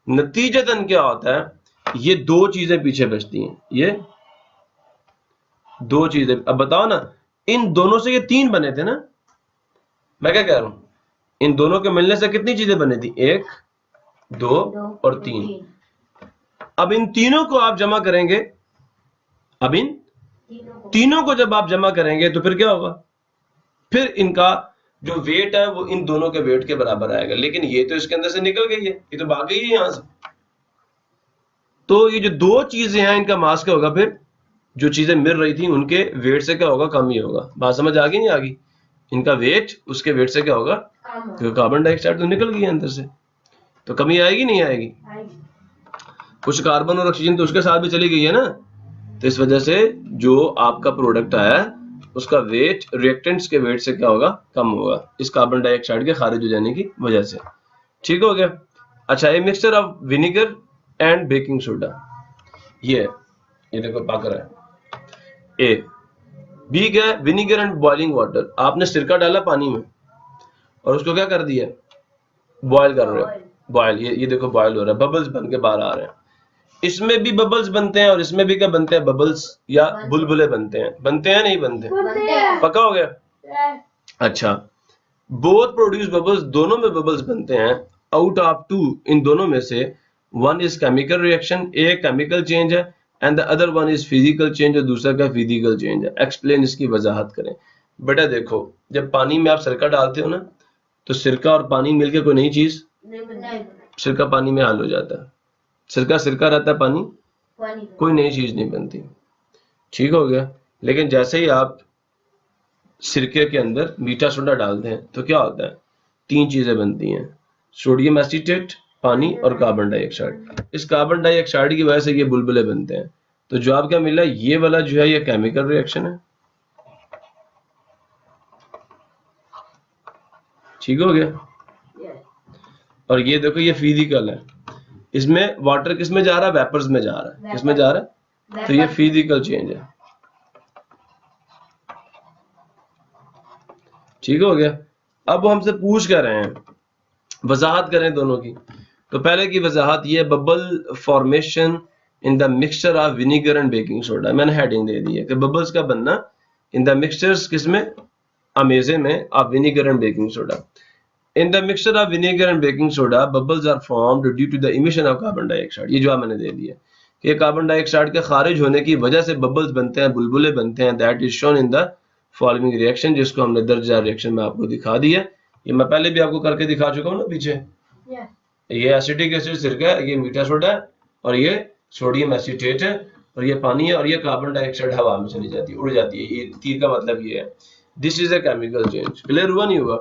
नतीजतन क्या होता है? ये 2 चीजें पीछे बचती हैं, ये 2 चीजें। अब बताओ ना, इन दोनों से ये 3 बने थे ना, मैं क्या कह रहा हूं, इन दोनों के मिलने से कितनी चीजें बनी थी? 1, 2 और 3। अब इन तीनों को आप जमा करेंगे, अब इन तीनों को जब आप जमा करेंगे तो फिर क्या होगा? फिर इनका जो वेट है वो इन दोनों के वेट के बराबर आएगा, लेकिन ये तो इसके अंदर से निकल गई है, ये तो भाग गई है यहां से, तो ये जो 2 चीजें हैं इनका मास क्या होगा? फिर जो चीजें मिल रही थी उनके वेट से क्या होगा? कम ही होगा। बात समझ आ गई नहीं आ गई? इनका वेट उसके वेट से क्या होगा? क्योंकि कार्बन डाइऑक्साइड तो निकल गई है अंदर से, तो कमी आएगी नहीं आएगी? कुछ कार्बन और ऑक्सीजन तो उसके साथ भी चली गई है ना, तो इस वजह से जो आपका प्रोडक्ट आया उसका वेट रिएक्टेंट्स के वेट से क्या होगा? कम होगा, इस कार्बन डाइऑक्साइड के खारिज हो जाने की वजह से। ठीक हो गया? अच्छा, ये mixture of vinegar and baking soda, ये देखो पाक रहा है। ए बी क्या है? Vinegar and boiling water. आपने सिरका डाला पानी में और उसको क्या कर दिया? बॉयल कर रहे हो, बॉयल, ये देखो बॉयल हो रहा है, बबल्स बन के बाहर आ रहे हैं। इसमें भी बबल्स बनते हैं और इसमें भी क्या बनते हैं? बबल्स या बुलबुले बनते हैं। बनते हैं नहीं बनते? पक्का हो गया? अच्छा, बोथ प्रोड्यूस बबल्स, दोनों में बबल्स बनते हैं। आउट ऑफ 2, इन दोनों में से 1 इज केमिकल रिएक्शन, एक केमिकल चेंज है, and the other one is physical change, और दूसरा का फिजिकल चेंज है। एक्सप्लेन, इसकी वजाहत करें। बेटा देखो, जब पानी में आप सिरका डालते हो ना, तो सिरका और पानी मिलके कोई नई चीज, सिरका पानी में हल हो जाता है, सिरका सिरका रहता है, पानी कोई नई चीज नहीं बनती। ठीक हो गया। लेकिन जैसे ही आप सिरके के अंदर मीठा सोडा डालते हैं तो क्या होता है, तीन चीजें बनती हैं, सोडियम एसीटेट, पानी और कार्बन डाइऑक्साइड। इस कार्बन डाइऑक्साइड की वजह से ये बुलबुले बनते हैं। तो जवाब क्या मिला, ये वाला जो है ये केमिकल रिएक्शन है। ठीक हो गया। और ये देखो ये फिजिकल है, इसमें वाटर किस में जा रहा है, वेपर्स में जा रहा है, किस में जा रहा है, तो ये फिजिकल चेंज है। ठीक हो गया। अब वो हमसे पूछ कर रहे हैं, वजाहत करें दोनों की। तो पहले की वजाहत ये, bubble formation in the mixture of vinegar and baking soda. मैंने हेडिंग दे दी है कि बबल्स का बनना इन द मिक्सचर्स किसमें, अमेजे में, of vinegar and baking soda. In the mixture of vinegar and baking soda, bubbles are formed due to the emission of carbon dioxide। ये जवाब मैंने दे दिया कि कार्बन डाइऑक्साइड के खारिज होने की वजह से बबल्स बनते हैं, बुलबुले बनते हैं। That is shown in the following reaction, जिसको हमने दर्जा रिएक्शन में आपको दिखा दिया। ये मैं पहले भी आपको करके दिखा चुका हूँ ना पीछे। ये एसिटिक एसिड सिरका है, ये मीठा सोडा है, और ये सोडियम एसीटेट है, और ये पानी है, और ये कार्बन डाइऑक्साइड हवा में चली जाती है, उड़ जाती है। ये तीर का मतलब ये है। This is a chemical change. Clear हुआ नहीं हुआ?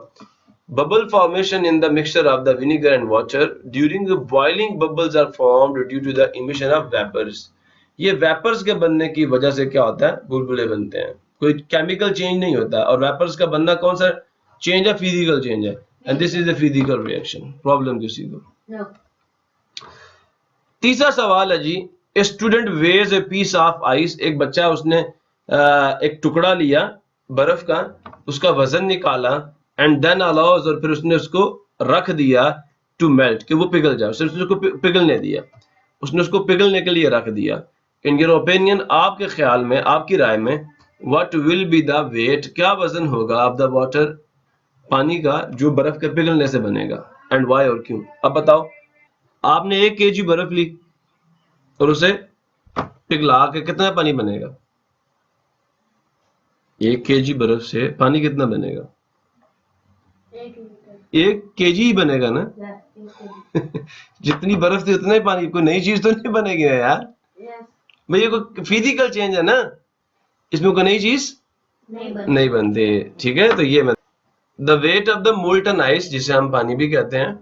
Bubble formation in the mixture of the vinegar and water during the boiling, bubbles are formed due to the emission of vapors। ये वेपर्स के बनने की वजह से क्या होता है, बुलबुले बनते हैं। कोई केमिकल चेंज नहीं होता। और वेपर्स का बनना कौन सा चेंज है, फिजिकल चेंज है। And this is the physical reaction. Problem किसी को? no. तीसरा सवाल है जी, a student wears a piece of ice. एक बच्चा, उसने एक टुकड़ा लिया बर्फ का, उसका वजन निकाला, एंड देन अलाउज, और फिर उसने उसको रख दिया टू मेल्ट, कि वो पिघल जाए। उसने उसको पिघलने दिया, उसने उसको पिघलने के लिए रख दिया। इन योर ओपिनियन, आपके ख्याल में, आपकी राय में, what will be the weight, क्या वजन होगा ऑफ द वाटर, पानी का, जो बर्फ के पिघलने से बनेगा, एंड व्हाई, और क्यों। अब बताओ, आपने 1 kg बर्फ ली और उसे पिघला के कितना पानी बनेगा? 1 kg बर्फ से पानी कितना बनेगा? 1 kg ही बनेगा ना। जितनी बर्फ थी उतना ही पानी, कोई नई चीज तो नहीं बनेगी ना यार। भाई ये कोई फिजिकल चेंज है ना, इसमें कोई नई चीज नहीं बनती। ठीक है, तो ये the weight of the molten ice, जिसे हम पानी भी कहते हैं,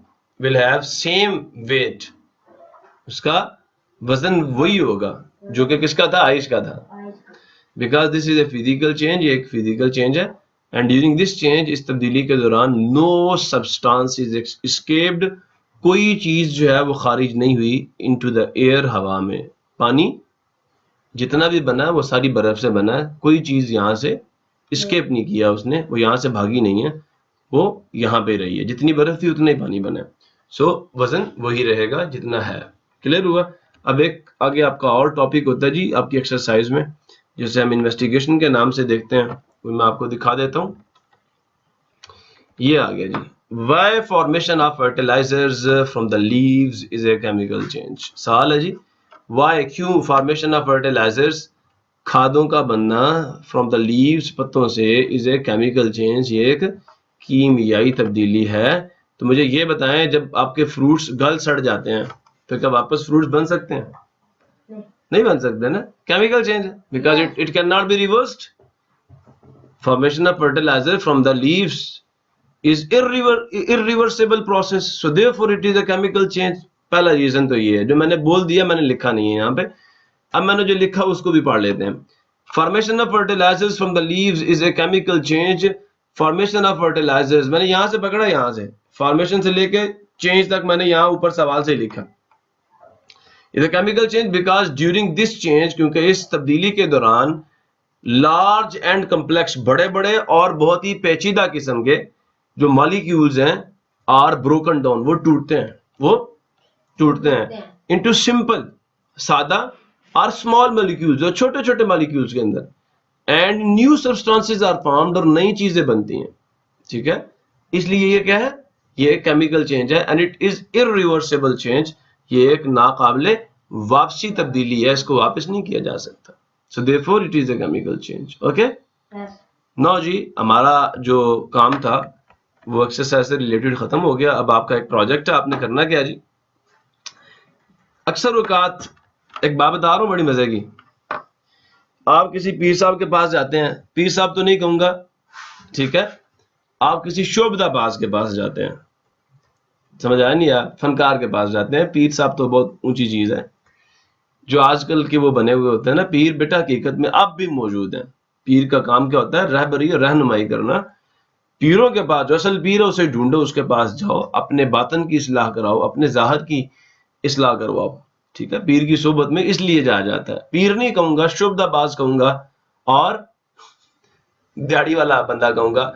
विल हैव सेम वेट, उसका वजन वही होगा जो कि किसका था, आइस का था। Because this is a physical change, ये एक फिजिकल चेंज है। एंड ड्यूरिंग दिस चेंज, इस तब्दीली के दौरान, नो सब्सटेंस इज एस्केप्ड, कोई चीज जो है वो खारिज नहीं हुई इनटू द एयर, हवा में। पानी जितना भी बना है वो सारी बर्फ से बना है, कोई चीज यहाँ से एस्केप नहीं किया उसने, वो यहाँ से भागी नहीं है, वो यहाँ पे रही है। जितनी बर्फ थी उतना ही पानी बना है। सो वजन वही रहेगा जितना है। क्लियर हुआ? अब एक आगे आपका और टॉपिक होता है जी आपकी एक्सरसाइज में, जिसे हम इन्वेस्टिगेशन के नाम से देखते हैं, वो मैं आपको दिखा देता हूं। ये आ गया जी, why formation of fertilisers from the leaves is a chemical change. सवाल है जी, वाई, क्यों फॉर्मेशन ऑफ फर्टिलाइजर्स, खादों का बनना, फ्रॉम द लीव्स, पत्तों से, इज ए केमिकल चेंज, ये एक कीमियाई तब्दीली है। तो मुझे ये बताएं, जब आपके फ्रूट्स गल सड़ जाते हैं तो क्या वापस फ्रूट्स बन सकते हैं? नहीं बन सकते ना, केमिकल चेंज है, because it can not be reversed. Formation of fertilizer from the leaves is irreversible process, so therefore it is a chemical change. पहला रीजन तो ये है, जो मैंने बोल दिया, मैंने लिखा नहीं है यहाँ पे। अब मैंने जो लिखा उसको भी पढ़ लेते हैं। Formation of fertilisers from the leaves is a chemical change. Formation of fertilizers, मैंने यहां से पकड़ा, यहां से फॉर्मेशन से लेके चेंज तक मैंने यहां ऊपर सवाल से लिखा। Is a chemical change because during this change, क्योंकि इस तब्दीली के दौरान, लार्ज एंड कम्प्लेक्स, बड़े बड़े और बहुत ही पेचीदा किस्म के जो मॉलिक्यूल्स हैं, आर ब्रोकन डाउन, वो टूटते हैं इनटू सिंपल, सादा, और स्मॉल मॉलिक्यूल्स, जो छोटे छोटे मॉलिक्यूल्स के अंदर, and new substances are formed, और नई चीजें बनती हैं। ठीक है, इसलिए ये क्या है, ये केमिकल चेंज है, and it is irreversible change, ये एक नाकाबिले वापसी तब्दीली है, इसको वापस नहीं किया जा सकता। So therefore it is a chemical change. Okay now जी, हमारा जो काम था वो एक्सरसाइज से रिलेटेड खत्म हो गया। अब आपका एक प्रोजेक्ट है, आपने करना क्या जी, अक्सर औकात एक बात बता रहा हूँ बड़ी मजे की, आप किसी पीर साहब के पास जाते हैं, पीर साहब तो नहीं कहूंगा, ठीक है, आप किसी शोबदाबाज के पास जाते हैं, समझ आया नहीं यार, फनकार के पास जाते हैं। पीर साहब तो बहुत ऊंची चीज है, जो आजकल के वो बने हुए होते हैं ना पीर, बेटा हकीकत में अब भी मौजूद हैं। पीर का काम क्या होता है, रहबरी और रहनुमाई करना। पीरों के पास, जो असल पीर है उसे ढूंढो, उसके पास जाओ, अपने बातन की इस्लाह कराओ, अपने जाहिर की इस्लाह करवाओ, ठीक है। पीर की सोबत में इसलिए जाया जाता है, पीर नहीं कहूंगा, शुभदाबाज कहूंगा, और दिहाड़ी वाला बंदा कहूंगा,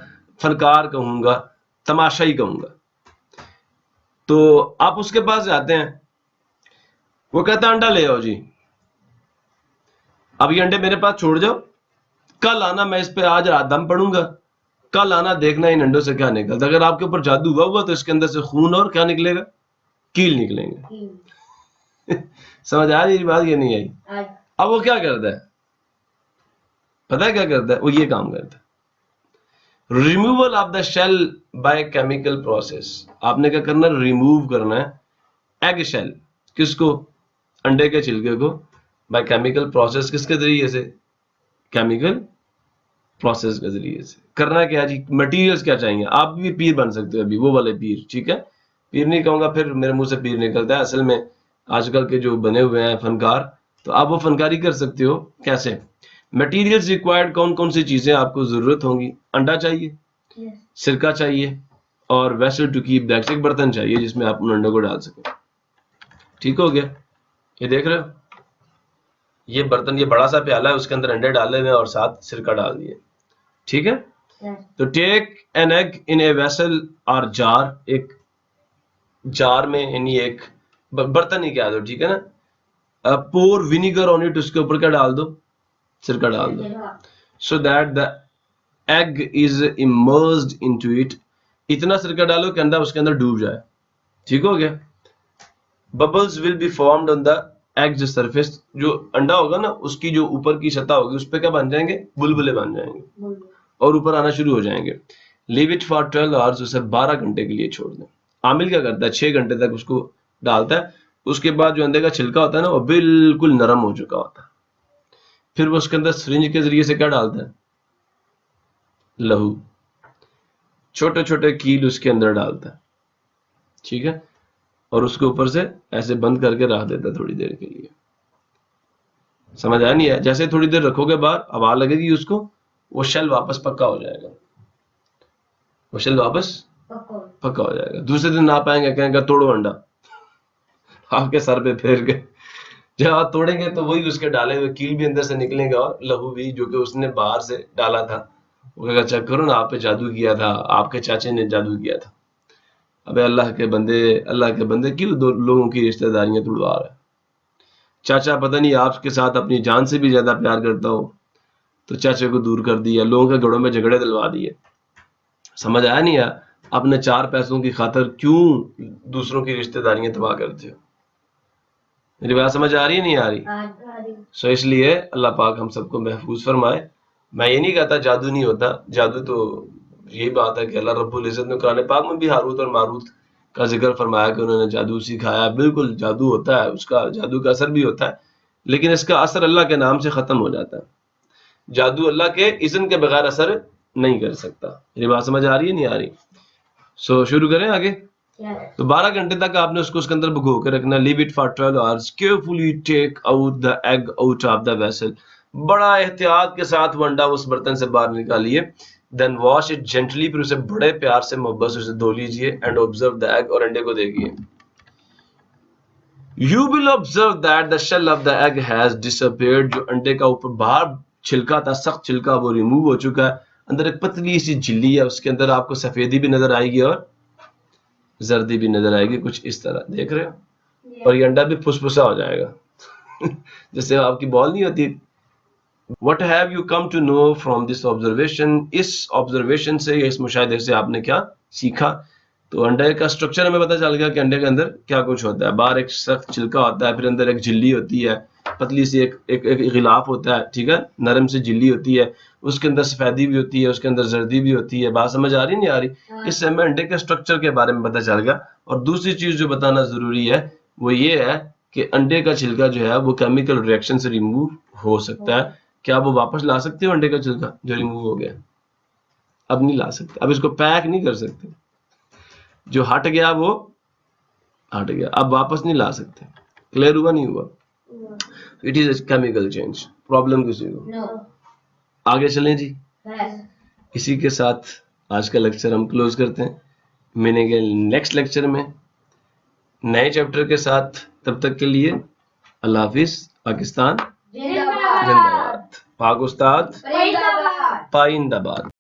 फनकार कहूंगा, तमाशाई कहूंगा। तो आप उसके पास जाते हैं, वो कहता है अंडा ले आओ जी, अब ये अंडे मेरे पास छोड़ जाओ, कल आना, मैं इस पे आज रात दम पड़ूंगा, कल आना, देखना इन अंडों से क्या निकलता। अगर आपके ऊपर जादू हुआ तो इसके अंदर से खून और क्या निकलेगा, कील निकलेंगे। समझ आ रही बात, ये नहीं आई। अब वो क्या करता है, पता है क्या करता है, वो ये काम करता है, removal of the shell by chemical process. आपने क्या करना, रिमूव करना है एग शेल, किसको, अंडे के छिलके को, बाय केमिकल प्रोसेस। किसके जरिए से, केमिकल प्रोसेस के जरिए से। करना क्या जी, मटेरियल्स क्या चाहिए, आप भी पीर बन सकते हो, अभी वो वाले पीर, ठीक है, पीर नहीं कहूंगा फिर मेरे मुंह से पीर निकलता है, असल में आजकल के जो बने हुए हैं फनकार, तो आप वो फनकारी कर सकते हो। कैसे, मटेरियल्स रिक्वायर्ड, कौन कौन सी चीजें आपको जरूरत होंगी, अंडा चाहिए, सिरका चाहिए, और वेसल टू कीप दैट, एक बर्तन चाहिए जिसमें आप उन अंडों को डाल सकें। ठीक हो गया, ये देख रहे हो, ये बर्तन, ये बड़ा सा प्याला है, उसके अंदर अंडे डाले हुए और साथ सिरका डाल दिए, ठीक है। तो take an egg in a vessel और जार, एक जार में, यानी एक बर्तन ही क्या दो, ठीक है ना, पोर विनीगर ऑन इट, उसके ऊपर क्या डाल दो, सिरका डाल दो, so that the egg is immersed into it, इतना सिरका डालो कि अंडा उसके अंदर डूब जाए, ठीक हो गया। Bubbles will be formed on the egg surface, जो अंडा होगा ना उसकी जो ऊपर की सतह होगी उस पर क्या बन जाएंगे, बुलबुले बन जाएंगे और ऊपर आना शुरू हो जाएंगे। लीव इट फॉर 12 आवर्स, उसे 12 घंटे के लिए छोड़ दें। आमिल क्या करता है, 6 घंटे तक उसको डालता है, उसके बाद जो अंडे का छिलका होता है ना वो बिल्कुल नरम हो चुका होता है, फिर वो उसके अंदर सिरिंज के जरिए से क्या डालता है, लहू, छोटे छोटे कील उसके अंदर डालता है, ठीक है, और उसके ऊपर से ऐसे बंद करके रख देता है थोड़ी देर के लिए। समझ आया नहीं है, जैसे थोड़ी देर रखोगे बाहर, हवा लगेगी उसको, वो शेल वापस पक्का हो जाएगा, वो शेल वापस पक्का हो जाएगा। दूसरे दिन आप आएंगे, कहेंगे तोड़ो अंडा, आपके सर पे फेर के, जब आप तोड़ेंगे तो वही उसके डाले हुए कील भी अंदर से निकलेंगे और लहू भी, जो कि उसने बाहर से डाला था। वो कहेगा चेक करो ना, आप पे जादू किया था, आपके चाचे ने जादू किया था। अबे अल्लाह के बंदे, अल्लाह के बंदे क्यों दो लोगों की रिश्तेदारियां तोड़वा रहा है। चाचा पता नहीं आपके साथ अपनी जान से भी ज्यादा प्यार करता हो, तो चाचे को दूर कर दिया, लोगों के घरों में झगड़े दिलवा दिए। समझ आया नहीं यार, अपने 4 पैसों की खातर क्यों दूसरों की रिश्तेदारियां तबाह करते हो। मेरी बात समझ आ रही है, नहीं आ रही? सो इसलिए अल्लाह पाक हम सबको महफूज फरमाए। मैं ये नहीं कहता जादू नहीं होता, जादू तो यही बात है कि अल्लाह रब्बुल इज्जत ने कुरान पाक में भी हारूत और मारूत का जिक्र फरमाया कि उन्होंने जादू सिखाया। बिल्कुल जादू होता है, उसका जादू का असर भी होता है, लेकिन इसका असर अल्लाह के नाम से खत्म हो जाता है। जादू अल्लाह के इज़्न के बगैर असर नहीं कर सकता। मेरी बात समझ आ रही है, नहीं आ रही? सो शुरू करें आगे। तो 12 घंटे तक आपने उसको उसके अंदर भिगो के रखना। Leave it for 12 hours, carefully take out the egg out of the vessel, बड़ा एहतियात के साथ वो अंडा उस बर्तन से बाहर निकालिए। देन वॉश इट जेंटली, फिर उसे बड़े प्यार से मोहब्बत से उसे धो लीजिए। एंड ऑब्जर्व द एग, और अंडे को देखिए। You will observe that the shell of the egg has disappeared, जो अंडे का ऊपर बाहर छिलका था, सख्त छिलका, वो रिमूव हो चुका है। अंदर एक पतली सी झिल्ली है, उसके अंदर आपको सफेदी भी नजर आएगी और जर्दी भी नजर आएगी, कुछ इस तरह, देख रहे हो। और ये अंडा भी फुसफुसा हो जाएगा जैसे आपकी बॉल नहीं होती। What have you come to know from this observation? इस ऑब्जर्वेशन से या इस मुशाहिदे से आपने क्या सीखा? तो अंडे का स्ट्रक्चर हमें पता चल गया कि अंडे के अंदर क्या कुछ होता है। बाहर एक सख्त छिलका होता है, फिर अंदर एक झिल्ली होती है, पतली सी एक गिलाफ होता है, ठीक है, नरम सी झिल्ली होती है, उसके अंदर सफेदी भी होती है, उसके अंदर जर्दी भी होती है। बात समझ आ रही नहीं आ रही? इससे हमें अंडे के स्ट्रक्चर के बारे में पता चल गया। और दूसरी चीज जो बताना जरूरी है वो ये है कि अंडे का छिलका जो है वो केमिकल रिएक्शन से रिमूव हो सकता है। क्या वो वापस ला सकते हो अंडे का छिलका जो रिमूव हो गया? अब नहीं ला सकते। अब इसको पैक नहीं कर सकते, जो हट गया वो हट गया, अब वापस नहीं ला सकते। क्लियर हुआ नहीं हुआ? It is chemical change. Problem किसी को? No. आगे चलें जी। Yes. इसी के साथ आज का लेक्चर हम क्लोज करते हैं। मिलेंगे नेक्स्ट लेक्चर में नए चैप्टर के साथ। तब तक के लिए अल्लाह हाफिज। पाकिस्तान जिंदाबाद। जिंदाबाद। पाक उस्ताद जिंदाबाद। पाइंदाबाद।